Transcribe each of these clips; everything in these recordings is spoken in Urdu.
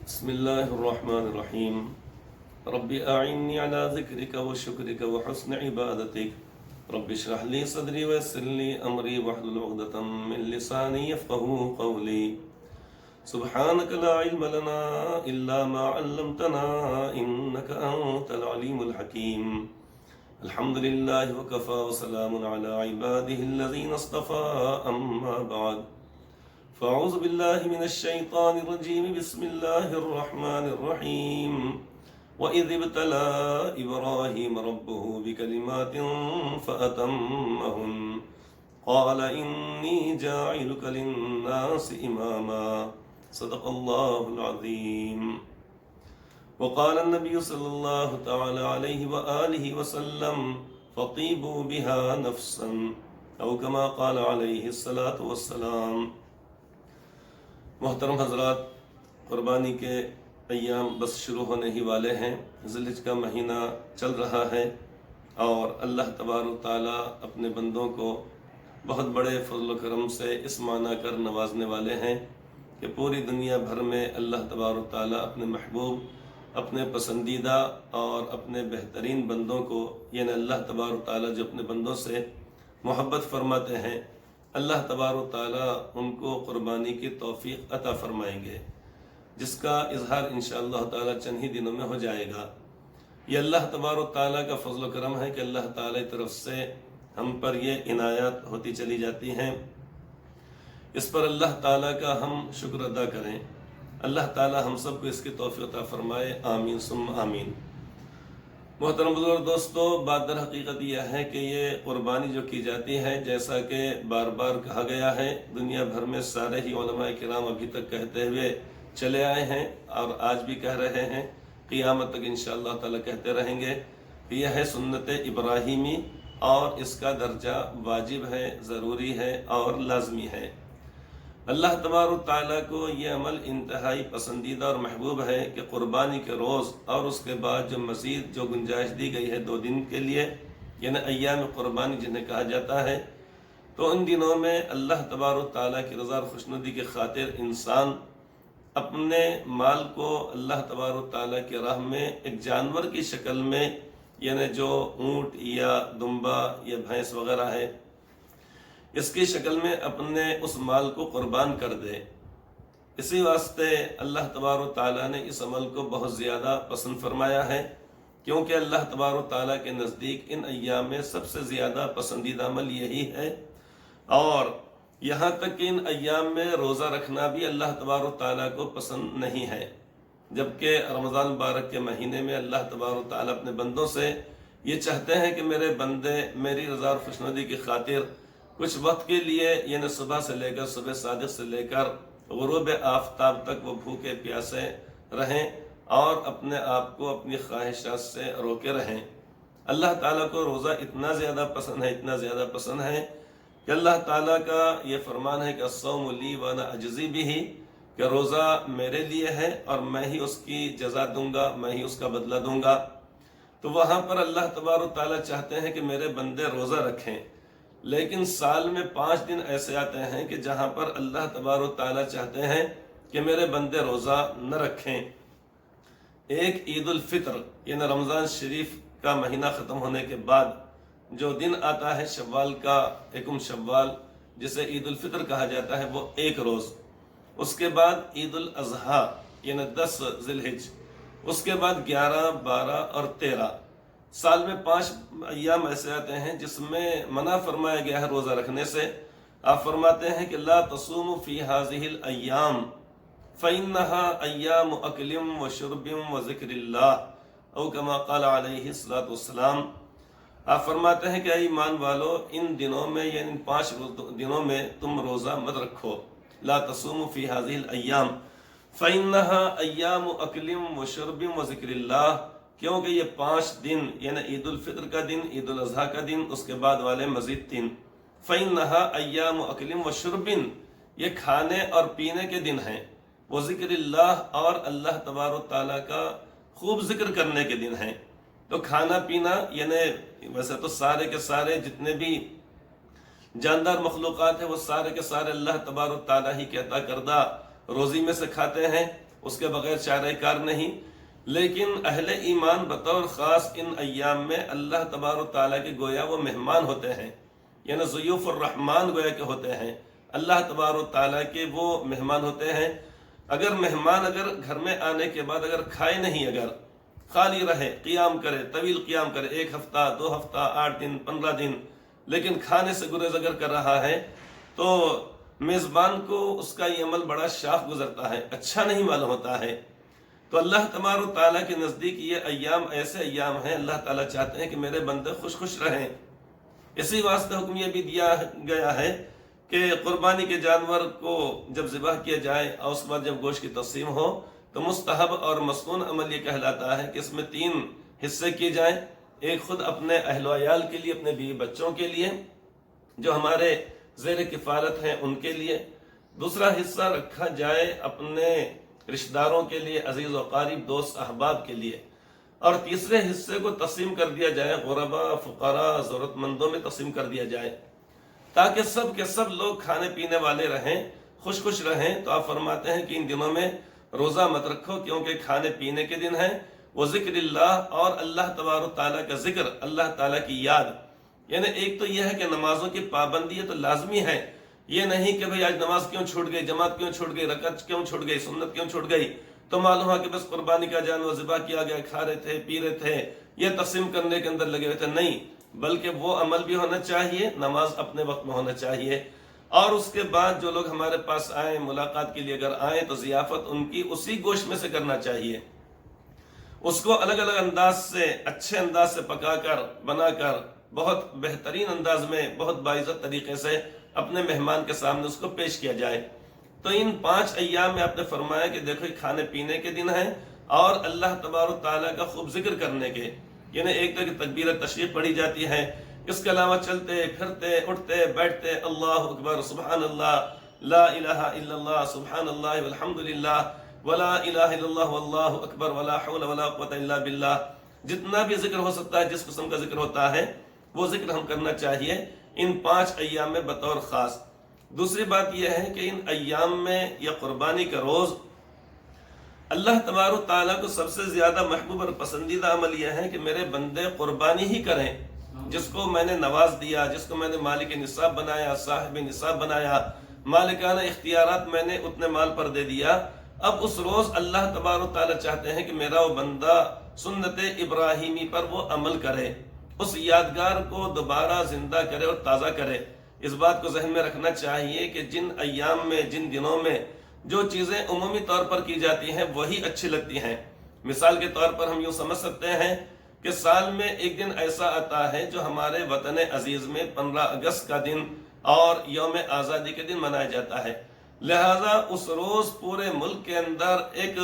بسم الله الرحمن الرحيم رب أعني على ذكرك وشكرك وحسن عبادتك رب اشرح لي صدري ويسر لي أمري واحلل عقدة من لساني يفقهوا قولي سبحانك لا علم لنا إلا ما علمتنا إنك أنت العليم الحكيم الحمد لله وكفى وسلام على عباده الذين اصطفى أما بعد فأعوذ بالله من الشيطان الرجيم بسم الله الرحمن الرحيم وإذ ابتلى إبراهيم ربه بكلمات فأتمهن قال إني جاعلك للناس إماما صدق الله العظيم وقال النبي صلى الله تعالى عليه وآله وسلم فطيبوا بها نفسا أو كما قال عليه الصلاة والسلام۔ محترم حضرات، قربانی کے ایام بس شروع ہونے ہی والے ہیں۔ ذی الحجہ کا مہینہ چل رہا ہے اور اللہ تبارک و تعالیٰ اپنے بندوں کو بہت بڑے فضل و کرم سے اس معنی کر نوازنے والے ہیں کہ پوری دنیا بھر میں اللہ تبارک و تعالیٰ اپنے محبوب، اپنے پسندیدہ اور اپنے بہترین بندوں کو، یعنی اللہ تبارک و تعالیٰ جو اپنے بندوں سے محبت فرماتے ہیں، اللہ تبارک و تعالیٰ ان کو قربانی کی توفیق عطا فرمائیں گے، جس کا اظہار انشاءاللہ تعالیٰ چند ہی دنوں میں ہو جائے گا۔ یہ اللہ تبارک و تعالیٰ کا فضل و کرم ہے کہ اللہ تعالیٰ کی طرف سے ہم پر یہ عنایات ہوتی چلی جاتی ہیں۔ اس پر اللہ تعالیٰ کا ہم شکر ادا کریں۔ اللہ تعالیٰ ہم سب کو اس کی توفیق عطا فرمائے، آمین ثم آمین۔ محترم بزرگ دوستو، بات در حقیقت یہ ہے کہ یہ قربانی جو کی جاتی ہے، جیسا کہ بار بار کہا گیا ہے، دنیا بھر میں سارے ہی علماء کرام ابھی تک کہتے ہوئے چلے آئے ہیں اور آج بھی کہہ رہے ہیں، قیامت تک انشاءاللہ تعالیٰ کہتے رہیں گے کہ یہ ہے سنت ابراہیمی اور اس کا درجہ واجب ہے، ضروری ہے اور لازمی ہے۔ اللہ تبارک تعالیٰ کو یہ عمل انتہائی پسندیدہ اور محبوب ہے کہ قربانی کے روز اور اس کے بعد جو مزید جو گنجائش دی گئی ہے 2 دن کے لیے، یعنی ایام قربانی جنہیں کہا جاتا ہے، تو ان دنوں میں اللہ تبارک تعالیٰ کی رضا اور خوشنودی کی خاطر انسان اپنے مال کو اللہ تبارک تعالیٰ کی راہ میں ایک جانور کی شکل میں، یعنی جو اونٹ یا دمبا یا بھینس وغیرہ ہے، اس کی شکل میں اپنے اس مال کو قربان کر دے۔ اسی واسطے اللہ تبارک تعالیٰ نے اس عمل کو بہت زیادہ پسند فرمایا ہے، کیونکہ اللہ تبارک تعالیٰ کے نزدیک ان ایام میں سب سے زیادہ پسندیدہ عمل یہی ہے، اور یہاں تک کہ ان ایام میں روزہ رکھنا بھی اللہ تبارک تعالیٰ کو پسند نہیں ہے، جبکہ رمضان مبارک کے مہینے میں اللہ تبارک تعالیٰ اپنے بندوں سے یہ چاہتے ہیں کہ میرے بندے میری رضا اور خوشنودی کی خاطر کچھ وقت کے لیے، یعنی صبح سے لے کر صبح صادق سے لے کر غروب آفتاب تک وہ بھوکے پیاسے رہیں اور اپنے آپ کو اپنی خواہشات سے روکے رہیں۔ اللہ تعالیٰ کو روزہ اتنا زیادہ پسند ہے، اتنا زیادہ پسند ہے کہ اللہ تعالیٰ کا یہ فرمان ہے کہ الصوم لی وانا اجزی بہ، کہ روزہ میرے لیے ہے اور میں ہی اس کی جزا دوں گا، میں ہی اس کا بدلہ دوں گا۔ تو وہاں پر اللہ تبارک تعالیٰ چاہتے ہیں کہ میرے بندے روزہ رکھیں، لیکن سال میں 5 دن ایسے آتے ہیں کہ جہاں پر اللہ تبارک تعالیٰ چاہتے ہیں کہ میرے بندے روزہ نہ رکھیں۔ ایک عید الفطر، یعنی رمضان شریف کا مہینہ ختم ہونے کے بعد جو دن آتا ہے شوال کا، 1 شوال، جسے عید الفطر کہا جاتا ہے، وہ 1 روز۔ اس کے بعد عید الاضحیٰ، یعنی 10 ذی الحجہ، اس کے بعد 11، 12 اور 13۔ سال میں 5 ایام ایسے آتے ہیں جس میں منع فرمایا گیا ہے روزہ رکھنے سے۔ آپ فرماتے ہیں کہ لا تصوموا فی ہذہ الایام فإنها ایام اکل وشرب وذکر اللہ او کما قال علیہ الصلاۃ والسلام۔ آپ فرماتے ہیں کہ اے ایمان والو، ان دنوں میں، یعنی ان 5 دنوں میں تم روزہ مت رکھو۔ لا تصوموا فی ہذہ الایام فإنها ایام اکل وشرب وذکر اللہ، کیونکہ یہ 5 دن، یعنی عید الفطر کا دن، عید الاضحیٰ کا دن، اس کے بعد والے مزید 3، فَإِنَّهَا أَيَّامُ أَكْلٍ وَشُرْبٍ، یہ کھانے اور پینے کے دن ہیں، وہ ذکر اللہ، اور اللہ تبارک تعالیٰ کا خوب ذکر کرنے کے دن ہیں۔ تو کھانا پینا، یعنی ویسے تو سارے کے سارے جتنے بھی جاندار مخلوقات ہیں وہ سارے کے سارے اللہ تبارک تعالیٰ ہی کے عطا کردہ روزی میں سے کھاتے ہیں، اس کے بغیر چارہ کار نہیں. لیکن اہل ایمان بطور خاص ان ایام میں اللہ تبارک و تعالیٰ کے گویا وہ مہمان ہوتے ہیں، یعنی ضیوف الرحمان گویا کے ہوتے ہیں، اللہ تبارک و تعالیٰ کے وہ مہمان ہوتے ہیں. اگر مہمان گھر میں آنے کے بعد اگر کھائے نہیں، اگر خالی رہے، قیام کرے، طویل قیام کرے، 1 ہفتہ 2 ہفتہ 8 دن 15 دن، لیکن کھانے سے گریز اگر کر رہا ہے تو میزبان کو اس کا یہ عمل بڑا شاق گزرتا ہے، اچھا نہیں معلوم ہوتا ہے. تو اللہ تبارک و تعالیٰ کے نزدیک یہ ایام ایسے ایام ہیں، اللہ تعالیٰ چاہتے ہیں کہ میرے بندے خوش رہیں. اسی واسطے حکم یہ بھی دیا گیا ہے کہ قربانی کے جانور کو جب ذبح کیا جائے اور اس کے بعد جب گوشت کی تقسیم ہو تو مستحب اور مسنون عمل یہ کہلاتا ہے کہ اس میں 3 حصے کیے جائیں. ایک خود اپنے اہل و عیال کے لیے، اپنے بیوی بچوں کے لیے جو ہمارے زیر کفالت ہیں ان کے لیے. دوسرا حصہ رکھا جائے اپنے رشتہ داروں کے لیے، عزیز و قریب، دوست احباب کے لیے. اور تیسرے حصے کو تقسیم کر دیا جائے غرباء، فقراء، ضرورت مندوں میں تقسیم کر دیا جائے تاکہ سب کے سب لوگ کھانے پینے والے رہیں، خوش رہیں. تو آپ فرماتے ہیں کہ ان دنوں میں روزہ مت رکھو کیونکہ کھانے پینے کے دن ہیں. وہ ذکر اللہ اور اللہ تبارک تعالیٰ کا ذکر، اللہ تعالیٰ کی یاد. یعنی ایک تو یہ ہے کہ نمازوں کی پابندی ہے تو لازمی ہے، یہ نہیں کہ بھئی آج نماز کیوں چھوٹ گئی، جماعت کیوں چھوٹ گئی، رکعت کیوں چھوٹ گئی، سنت کیوں چھوٹ گئی، تو معلوم ہوا کہ بس قربانی کا جانور ذبح کیا گیا، کھا رہے تھے، پی رہے تھے، یہ تقسیم کرنے کے اندر لگے ہوئے تھے. نہیں، بلکہ وہ عمل بھی ہونا چاہیے، نماز اپنے وقت میں ہونا چاہیے. اور اس کے بعد جو لوگ ہمارے پاس آئیں، ملاقات کے لیے اگر آئیں تو ضیافت ان کی اسی گوشت میں سے کرنا چاہیے. اس کو الگ الگ انداز سے، اچھے انداز سے پکا کر، بنا کر، بہت بہترین انداز میں، بہت باعزت طریقے سے اپنے مہمان کے سامنے اس کو پیش کیا جائے. تو ان 5 ایام میں آپ نے فرمایا کہ دیکھو یہ کھانے پینے کے دن ہیں اور اللہ تبارک تعالیٰ کا خوب ذکر کرنے کے. یعنی ایک تو کہ تکبیر تشریف پڑھی جاتی ہے، اس کے علاوہ چلتے پھرتے اٹھتے بیٹھتے اللہ اکبر، سبحان اللہ، لا الہ الا اللہ، سبحان اللہ والحمد للہ، ولا الہ الا اللہ واللہ اکبر، ولا حول ولا قوة الا باللہ. جتنا بھی ذکر ہو سکتا ہے، جس قسم کا ذکر ہوتا ہے وہ ذکر ہم کرنا چاہیے ان 5 ایام میں بطور خاص. دوسری بات یہ ہے کہ ان ایام میں یا قربانی کا روز اللہ تبارک تعالیٰ کو سب سے زیادہ محبوب اور پسندیدہ عمل یہ ہے کہ میرے بندے قربانی ہی کریں. جس کو میں نے نواز دیا، جس کو میں نے مالک نصاب بنایا، صاحب نصاب بنایا، مالکانہ اختیارات میں نے اتنے مال پر دے دیا، اب اس روز اللہ تبارک تعالیٰ چاہتے ہیں کہ میرا وہ بندہ سنت ابراہیمی پر وہ عمل کرے، اس یادگار کو دوبارہ زندہ کرے اور تازہ کرے. اس بات کو ذہن میں رکھنا چاہیے کہ جن ایام میں، جن دنوں میں جو چیزیں عمومی طور پر کی جاتی ہیں وہی اچھی لگتی ہیں. مثال کے طور پر ہم یوں سمجھ سکتے ہیں کہ سال میں ایک دن ایسا آتا ہے جو ہمارے وطن عزیز میں 15 اگست کا دن اور یوم آزادی کے دن منایا جاتا ہے. لہذا اس روز پورے ملک کے اندر ایک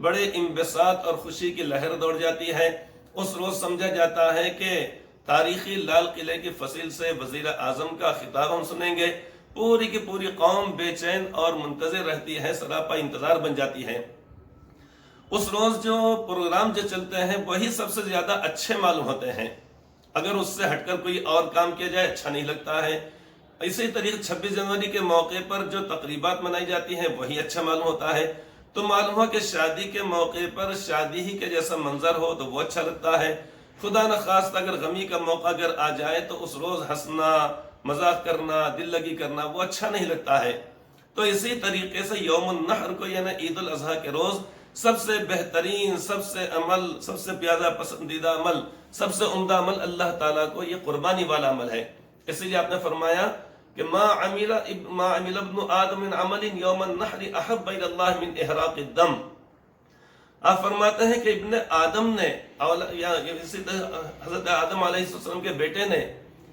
بڑے انبساط اور خوشی کی لہر دوڑ جاتی ہے. اس روز سمجھا جاتا ہے کہ تاریخی لال قلعے کی فصیل سے وزیر اعظم کا خطاب ہم سنیں گے. پوری کی پوری قوم بے چین اور منتظر رہتی ہے، سراپا انتظار بن جاتی ہے. اس روز جو پروگرام جو چلتے ہیں وہی سب سے زیادہ اچھے معلوم ہوتے ہیں. اگر اس سے ہٹ کر کوئی اور کام کیا جائے اچھا نہیں لگتا ہے. اسی طریقے 26 جنوری کے موقع پر جو تقریبات منائی جاتی ہیں وہی اچھا معلوم ہوتا ہے. تو معلوم ہو کہ شادی کے موقع پر شادی ہی کے جیسا منظر ہو تو وہ اچھا لگتا ہے. خدا نخواستہ اگر غمی کا موقع اگر آ جائے تو اس روز ہنسنا، مذاق کرنا، دل لگی کرنا وہ اچھا نہیں لگتا ہے. تو اسی طریقے سے یوم النحر کو یعنی عید الاضحیٰ کے روز سب سے بہترین، سب سے عمل، سب سے پیارا پسندیدہ عمل، سب سے عمدہ عمل اللہ تعالیٰ کو یہ قربانی والا عمل ہے. اس لیے آپ نے فرمایا کہ ما عمل ابن آدم من عمل یوم النحر احب الی اللہ من احراق الدم. آپ فرماتے ہیں کہ ابن آدم نے، حضرت آدم علیہ السلام کے بیٹے نے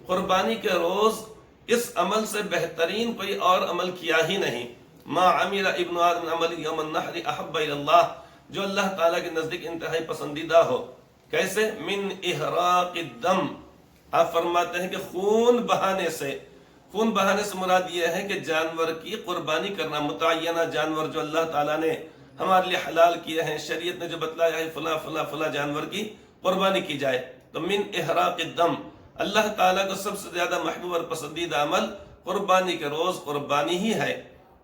قربانی کے روز اس عمل سے بہترین کوئی اور عمل کیا ہی نہیں. ما عمل ابن آدم عمل یوم النحر احب الی اللہ، جو اللہ تعالیٰ کے نزدیک انتہائی پسندیدہ ہو. کیسے؟ من احراق الدم. آپ فرماتے ہیں کہ خون بہانے سے. خون بہانے سے مراد یہ ہے کہ جانور کی قربانی کرنا، متعینہ جانور جو اللہ تعالیٰ نے ہمارے لیے حلال کیے ہیں، شریعت نے جو بتلایا ہے فلاں فلاں فلاں جانور کی قربانی کی جائے. تو من احراق الدم، اللہ تعالیٰ کو سب سے زیادہ محبوب اور پسندیدہ عمل قربانی کے روز قربانی ہی ہے.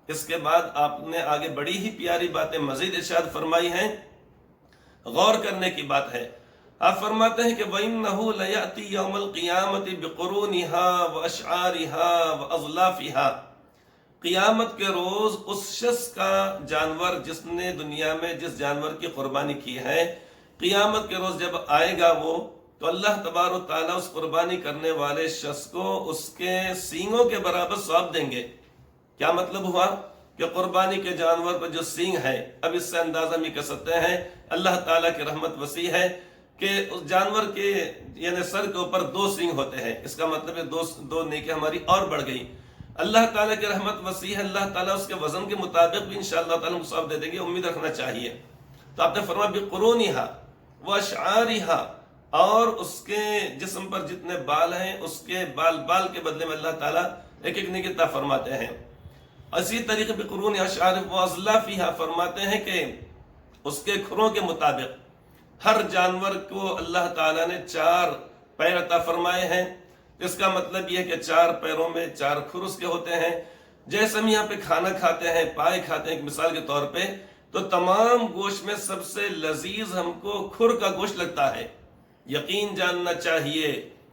اس کے بعد آپ نے آگے بڑی ہی پیاری باتیں مزید ارشاد فرمائی ہیں، غور کرنے کی بات ہے۔ آپ فرماتے ہیں کہ وَإِنَّهُ لَيَأْتِي يَوْمَ الْقِيَامَةِ بِقُرُونِهَا وَأَشْعَارِهَا وَأَظْلَافِهَا، قیامت کے روز اس شخص کا جانور جس نے دنیا میں جس جانور کی قربانی کی ہے، قیامت کے روز جب آئے گا وہ، تو اللہ تبارک و تعالیٰ اس قربانی کرنے والے شخص کو اس کے سینگوں کے برابر ثواب دیں گے۔ کیا مطلب ہوا کہ قربانی کے جانور پر جو سینگ ہے، اب اس سے اندازہ ہم یہ کر سکتے ہیں اللہ تعالیٰ کی رحمت وسیع ہے کہ اس جانور کے یعنی سر کے اوپر 2 سینگ ہوتے ہیں، اس کا مطلب ہے دو نیکی ہماری اور بڑھ گئی۔ اللہ تعالیٰ کی رحمت وسیع ہے، اللہ تعالیٰ اس کے وزن کے مطابق بھی انشاءاللہ تعالیٰ ثواب دے دیں گے، امید رکھنا چاہیے۔ تو آپ نے فرمایا بِقُرُونِهَا وَأَشْعَارِهَا، اور اس کے جسم پر جتنے بال ہیں اس کے بال کے بدلے میں اللہ تعالیٰ ایک ایک نیکی عطا فرماتے ہیں۔ اسی طریقے بِقُرُونِهَا أَشْعَارِهَا وَأَظْلَافِهَا فرماتے ہیں کہ اس کے کھروں کے مطابق ہر جانور کو اللہ تعالیٰ نے 4 پیر عطا فرمائے ہیں۔ اس کا مطلب یہ ہے کہ 4 پیروں میں 4 کھر اس کے ہوتے ہیں۔ جیسے ہم یہاں پہ کھانا کھاتے ہیں، پائے کھاتے ہیں ایک مثال کے طور پہ، تو تمام گوشت میں سب سے لذیذ ہم کو کھر کا گوشت لگتا ہے۔ یقین جاننا چاہیے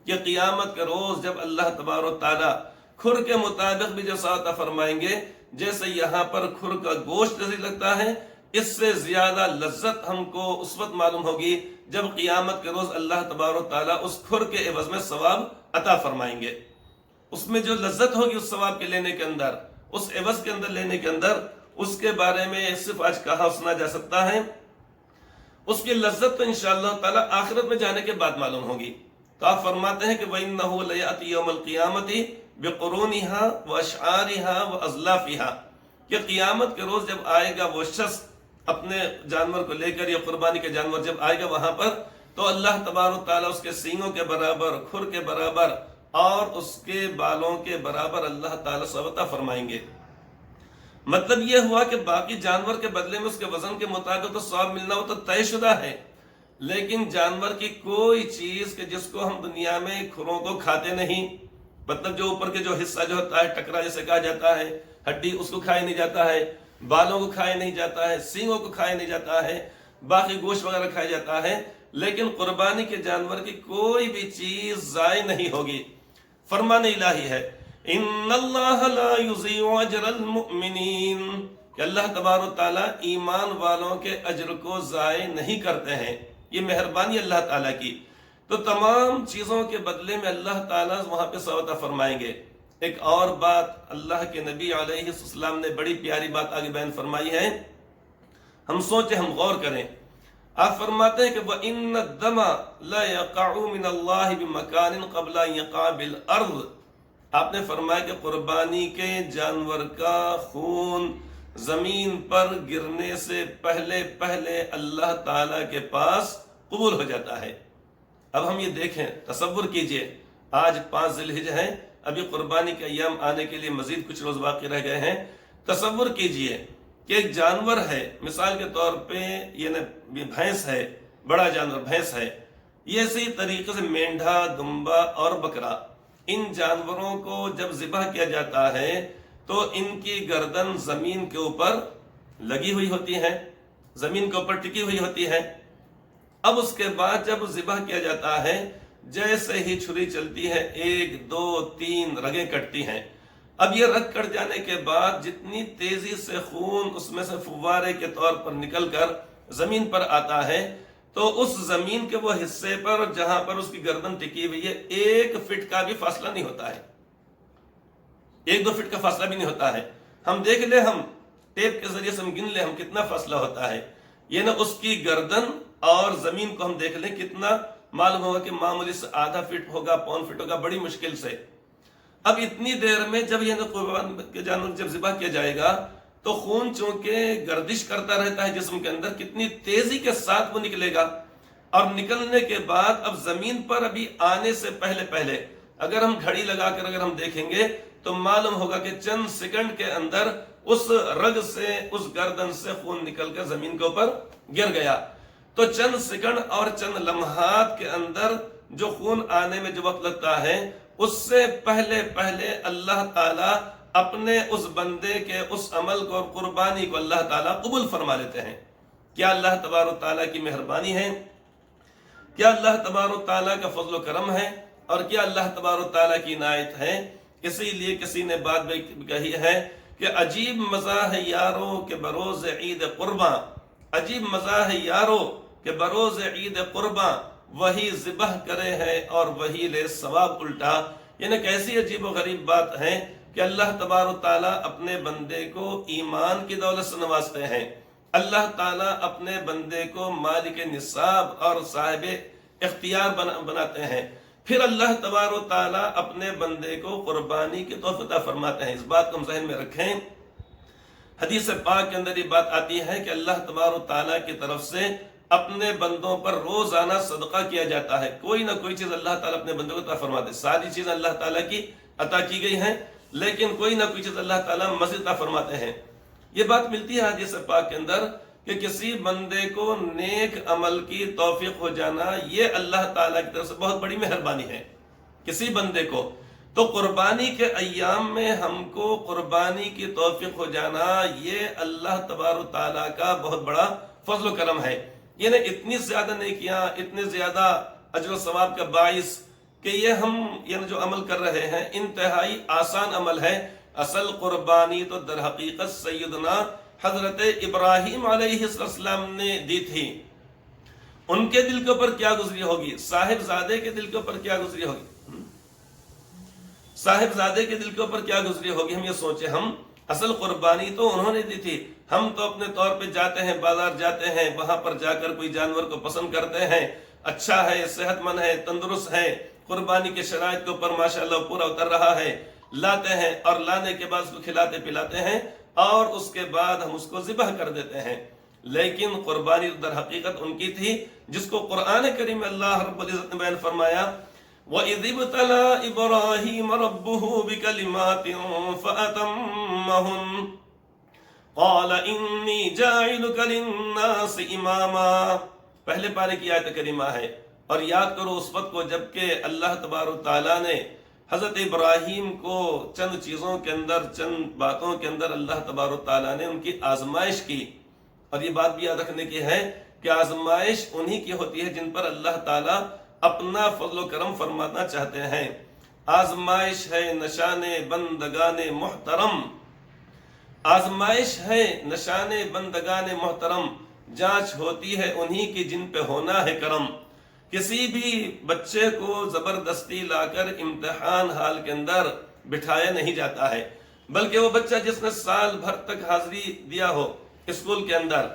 کہ قیامت کے روز جب اللہ تبارک و تعالیٰ کھر کے مطابق بھی جو عطا فرمائیں گے، جیسے یہاں پر کھر کا گوشت لذیذ لگتا ہے، اس سے زیادہ لذت ہم کو اس وقت معلوم ہوگی جب قیامت کے روز اللہ تبارک و تعالیٰ اس کھر کے عوض میں ثواب عطا فرمائیں گے۔ اس میں جو لذت ہوگی اس ثواب کے لینے کے اندر، اس عوض کے اندر لینے کے اندر، اس کے بارے میں صرف آج کہا سنا جا سکتا ہے۔ اس کی لذت تو انشاءاللہ تعالیٰ آخرت میں جانے کے بعد معلوم ہوگی۔ تو آپ فرماتے ہیں کہ وَإِنَّهُ لَيَأْتِي يَوْمَ الْقِيَامَةِ بِقُرُونِهَا وَأَشْعَارِهَا وَأَظْلَافِهَا، کہ قیامت کے روز جب آئے گا وہ شخص اپنے جانور کو لے کر، یا قربانی کے جانور جب آئے گا وہاں پر، تو اللہ تبارک تعالیٰ اس کے سینگوں کے برابر، کھر کے برابر اور اس کے بالوں کے برابر اللہ تعالیٰ ثواب عطا فرمائیں گے۔ مطلب یہ ہوا کہ باقی جانور کے بدلے میں اس کے وزن کے مطابق تو ثواب ملنا وہ تو طے شدہ ہے، لیکن جانور کی کوئی چیز کہ جس کو ہم دنیا میں کھروں کو کھاتے نہیں، مطلب جو اوپر کے جو حصہ جو ہوتا ہے ٹکرا جیسے کہا جاتا ہے، ہڈی، اس کو کھایا نہیں جاتا ہے، بالوں کو کھایا نہیں جاتا ہے، سینگوں کو کھایا نہیں جاتا ہے، باقی گوشت وغیرہ کھایا جاتا ہے، لیکن قربانی کے جانور کی کوئی بھی چیز ضائع نہیں ہوگی۔ فرمان الہی ہے ان اللہ لا یضیع اجر المؤمنین، کہ اللہ تبارک و تعالیٰ ایمان والوں کے اجر کو ضائع نہیں کرتے ہیں، یہ مہربانی اللہ تعالیٰ کی۔ تو تمام چیزوں کے بدلے میں اللہ تعالیٰ وہاں پہ ثواب عطا فرمائیں گے۔ ایک اور بات اللہ کے نبی علیہ السلام نے بڑی پیاری بات آگے بیان فرمائی ہے، ہم سوچیں، ہم غور کریں۔ آپ فرماتے ہیں کہ وَإِنَّ الدَّمَ لَا يَقَعُ مِنَ اللَّهِ بِمَكَانٍ قَبْلَ أَن يَقَعَ بِالْأَرْضِ، آپ نے فرمایا کہ قربانی کے جانور کا خون زمین پر گرنے سے پہلے اللہ تعالیٰ کے پاس قبول ہو جاتا ہے۔ اب ہم یہ دیکھیں، تصور کیجئے، آج 5 ذی الحجہ ہیں، ابھی قربانی کے ایام آنے کے لیے مزید کچھ روز باقی رہ گئے ہیں۔ تصور کیجئے کہ ایک جانور ہے، مثال کے طور پہ یہ بھینس ہے، بڑا جانور بھینس ہے، یہ اسی طریقے سے مینڈھا، دمبا اور بکرا، ان جانوروں کو جب ذبح کیا جاتا ہے تو ان کی گردن زمین کے اوپر لگی ہوئی ہوتی ہے، زمین کے اوپر ٹکی ہوئی ہوتی ہے۔ اب اس کے بعد جب ذبح کیا جاتا ہے، جیسے ہی چھری چلتی ہے 1 2 3 رگیں کٹتی ہیں۔ اب یہ رگ کٹ جانے کے بعد جتنی تیزی سے خون اس میں سے فوارے کے طور پر نکل کر زمین پر آتا ہے، تو اس زمین کے وہ حصے پر جہاں پر اس کی گردن ٹکی ہوئی ہے 1 فٹ کا بھی فاصلہ نہیں ہوتا ہے، 1 2 فٹ کا فاصلہ بھی نہیں ہوتا ہے۔ ہم دیکھ لیں، ہم ٹیپ کے ذریعے سے ہم گن لیں ہم کتنا فاصلہ ہوتا ہے، یہ نا اس کی گردن اور زمین کو ہم دیکھ لیں کتنا معلوم ہوگا کہ معمولی سے آدھا فٹ ہوگا، پون فٹ ہوگا، بڑی مشکل سے۔ اب اتنی دیر میں جب یہ قربان کے جانور جب ذبح کیا جائے گا تو خون چونکہ گردش کرتا رہتا ہے جسم کے اندر، کتنی تیزی کے ساتھ وہ نکلے گا، اور نکلنے کے بعد اب زمین پر ابھی آنے سے پہلے اگر ہم گھڑی لگا کر اگر ہم دیکھیں گے تو معلوم ہوگا کہ چند سیکنڈ کے اندر اس رگ سے، اس گردن سے خون نکل کر زمین کے اوپر گر گیا۔ تو چند سیکنڈ اور چند لمحات کے اندر جو خون آنے میں جو وقت لگتا ہے، اس سے پہلے اللہ تعالیٰ اپنے اس بندے کے اس عمل کو اور قربانی کو اللہ تعالیٰ قبول فرما لیتے ہیں۔ کیا اللہ تبارک و تعالیٰ کی مہربانی ہے، کیا اللہ تبارک و تعالیٰ کا فضل و کرم ہے، اور کیا اللہ تبارک و تعالیٰ کی عنایت ہے۔ اسی لیے کسی نے بات کہی ہے کہ عجیب مزہ ہے یارو کہ بروز عید قرباں، عجیب مزہ ہے یارو کہ بروز عید قرباں، وہی ذبح کرے ہے اور وہی لے ثواب الٹا۔ یعنی کیسی عجیب و غریب بات ہے کہ اللہ تبارک و تعالیٰ اپنے بندے کو ایمان کی دولت سے نوازتے ہیں، اللہ تعالیٰ اپنے بندے کو مالک نصاب اور صاحب اختیار بناتے ہیں، پھر اللہ تبارک و تعالیٰ اپنے بندے کو قربانی کی توفیق عطا فرماتے ہیں۔ اس بات کو ہم ذہن میں رکھیں۔ حدیث پاک کے اندر یہ بات آتی ہے کہ اللہ تبارک و تعالیٰ کی طرف سے اپنے بندوں پر روزانہ صدقہ کیا جاتا ہے، کوئی نہ کوئی چیز اللہ تعالیٰ اپنے بندوں کو عطا فرماتے ہیں۔ ساری چیزیں اللہ تعالیٰ کی عطا کی گئی ہیں، لیکن کوئی نہ کوئی چیز اللہ تعالیٰ مزید عطا فرماتے ہیں۔ یہ بات ملتی ہے حدیث پاک کے اندر کہ کسی بندے کو نیک عمل کی توفیق ہو جانا، یہ اللہ تعالیٰ کی طرف سے بہت بڑی مہربانی ہے کسی بندے کو۔ تو قربانی کے ایام میں ہم کو قربانی کی توفیق ہو جانا، یہ اللہ تبارک و تعالیٰ کا بہت بڑا فضل و کرم ہے۔ یعنی اتنی زیادہ نیکیاں، اتنے زیادہ اجر و ثواب کا باعث کہ یہ ہم جو عمل کر رہے ہیں انتہائی آسان عمل ہے۔ اصل قربانی تو در حقیقت سیدنا حضرت ابراہیم علیہ السلام نے دی تھی۔ ان کے دل کے اوپر کیا گزری ہوگی، صاحبزادے کے دل کے اوپر کیا گزری ہوگی، صاحبزادے کے دل کے اوپر کیا گزری ہوگی، ہم یہ سوچیں۔ ہم اصل قربانی تو انہوں نے دی تھی، ہم تو اپنے طور پہ جاتے ہیں، بازار جاتے ہیں، وہاں پر جا کر کوئی جانور کو پسند کرتے ہیں، اچھا ہے، صحت مند ہے، تندرست ہے، قربانی کے شرائط کے اوپر ماشاءاللہ پورا اتر رہا ہے، لاتے ہیں اور لانے کے بعد اس کو کھلاتے پلاتے ہیں اور اس کے بعد ہم اس کو ذبح کر دیتے ہیں۔ لیکن قربانی در حقیقت ان کی تھی، جس کو قرآن کریم میں اللہ رب العزت نے بیان فرمایا وَإِذِ ابْتَلَىٰ إِبْرَاهِيمَ رَبُّهُ بِكَلِمَاتٍ فَأَتَمَّهُنَّ قَالَ إِنِّي جَاعِلُكَ لِلنَّاسِ إِمَامًا۔ پہلے پارے کی آیت کریمہ ہے، اور یاد کرو اس وقت کو جب کہ اللہ تبارک تعالیٰ نے حضرت ابراہیم کو چند چیزوں کے اندر، چند باتوں کے اندر اللہ تبارک تعالیٰ نے ان کی آزمائش کی۔ اور یہ بات بھی یاد رکھنے کی ہے کہ آزمائش انہی کی ہوتی ہے جن پر اللہ تعالیٰ اپنا فضل و کرم فرمانا چاہتے ہیں۔ آزمائش ہے نشان بندگان محترم، آزمائش ہے نشان بندگان محترم، جانچ ہوتی ہے انہی کی جن پہ ہونا ہے کرم۔ کسی بھی بچے کو زبردستی لا کر امتحان حال کے اندر بٹھایا نہیں جاتا ہے، بلکہ وہ بچہ جس نے سال بھر تک حاضری دیا ہو اسکول کے اندر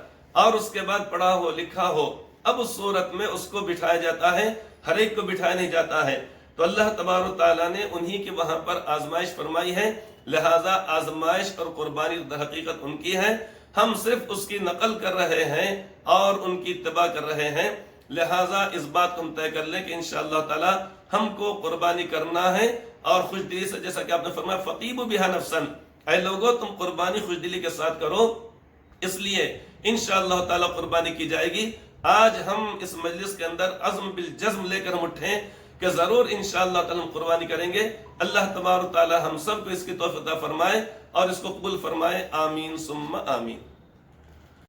اور اس کے بعد پڑھا ہو لکھا ہو، اب اس صورت میں اس کو بٹھایا جاتا ہے، ہر ایک کو بٹھایا نہیں جاتا ہے۔ تو اللہ تبارک تعالیٰ نے انہی کے وہاں پر آزمائش فرمائی ہے، لہٰذا آزمائش اور قربانی در حقیقت ان کی ہے، ہم صرف اس کی نقل کر رہے ہیں اور ان کی اتباع کر رہے ہیں۔ لہٰذا اس بات کو ہم طے کر لیں کہ انشاءاللہ تعالی ہم کو قربانی کرنا ہے، اور خوش دلی سے، جیسا کہ آپ نے فرمایا فَطِيبُ بِهَا نَفْسًا، اے لوگو تم قربانی خوش دلی کے ساتھ کرو، اس لیے انشاءاللہ تعالی قربانی کی جائے گی۔ آج ہم اس مجلس کے اندر عزم بالجزم لے کر ہم اٹھیں کہ ضرور انشاءاللہ تعالی ہم قربانی کریں گے۔ اللہ تبارک تعالی ہم سب کو اس کی توفیق عطا فرمائے اور اس کو قبول فرمائے، آمین ثم آمین۔